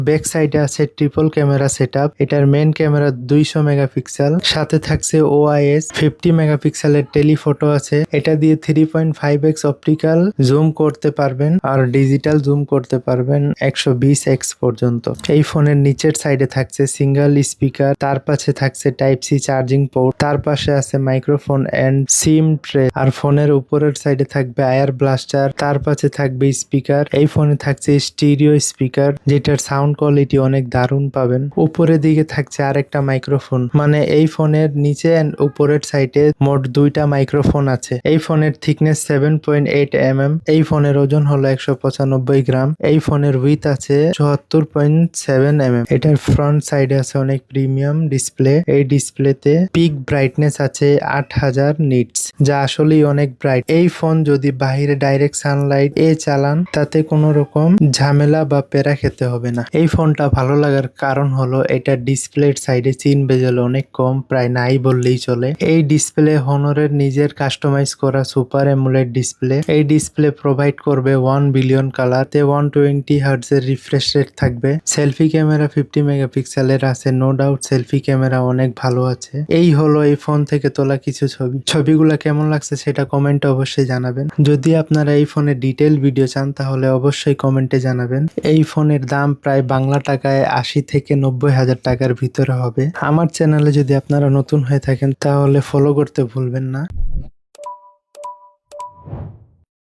Back সাইডে আছে triple camera setup. এটার মেইন ক্যামেরা 200 মেগাপিক্সেল, সাথে থাকছে OIS 50 মেগাপিক্সেলের টেলিফটো আছে। এটা দিয়ে 3.5x অপটিক্যাল জুম করতে পারবেন আর ডিজিটাল জুম করতে পারবেন 120x পর্যন্ত। এই ফোনের নিচের সাইডে থাকছে সিঙ্গেল স্পিকার, তার পাশে থাকছে টাইপ সি চার্জিং পোর্ট, তার পাশে আছে মাইক্রোফোন এন্ড সিম ট্রে, আর ফোনের উপরের সাইডে থাকবে এয়ার ব্লাস্টার, তার পাশে থাকবে স্পিকার। এই ফোনে থাকছে স্টিরিও স্পিকার, যেটার সাউন্ড কোয়ালিটি অনেক দারুণ পাবেন। উপরের দিকে থাকছে আরেকটা মাইক্রোফোন, মানে এই ফোনের নিচে এন্ড উপরের সাইডে মোট দুইটা মাইক্রোফোন আছে। এই ফোনের থিকনেস 7.8 mm। এই ফোনের ওজন হলো 195 গ্রাম। এই ফোনের উইথ আছে 74.7 mm। এটার ফ্রন্ট সাইডে আছে অনেক প্রিমিয়াম ডিসপ্লে। এই ডিসপ্লেতে পিক ব্রাইটনেস আছে 8000 নিটস, যা আসলেই অনেক ব্রাইট। এই ফোন যদি বাহিরে ডাইরেক্ট সানলাইট চালান, তাতে কোনো রকম ঝামেলা বা প্যারা খেতে হবে না। এই ফোনটা ভালো লাগার কারণ হলো এটা ডিসপ্লের সাইডে চিন বেজেল অনেক কম, প্রায় নাই বললেই চলে। এই ডিসপ্লে হনরের নিজের কাস্টমাইজ করা সুপার অ্যামোলেড ডিসপ্লে। এই ডিসপ্লে প্রোভাইড করবে 1 বিলিয়ন কালার তে 120 হার্টজ এর রিফ্রেশ রেট থাকবে। সেলফি ক্যামেরা 50 মেগাপিক্সেলের আছে, নো ডাউট সেলফি ক্যামেরা অনেক ভালো আছে। এই হলো এই ফোন থেকে তোলা কিছু ছবি। ছবিগুলো কেমন লাগছে সেটা কমেন্টে অবশ্যই জানাবেন। যদি আপনারা এই ফোনের ডিটেইল ভিডিও চান তাহলে অবশ্যই কমেন্টে জানাবেন। এই ফোনের দাম প্রায় বাংলা টাকায় 80 থেকে 90 হাজার টাকার ভিতরে হবে। আমার চ্যানেলে যদি আপনারা নতুন হয়ে থাকেন তাহলে ফলো করতে ভুলবেন না।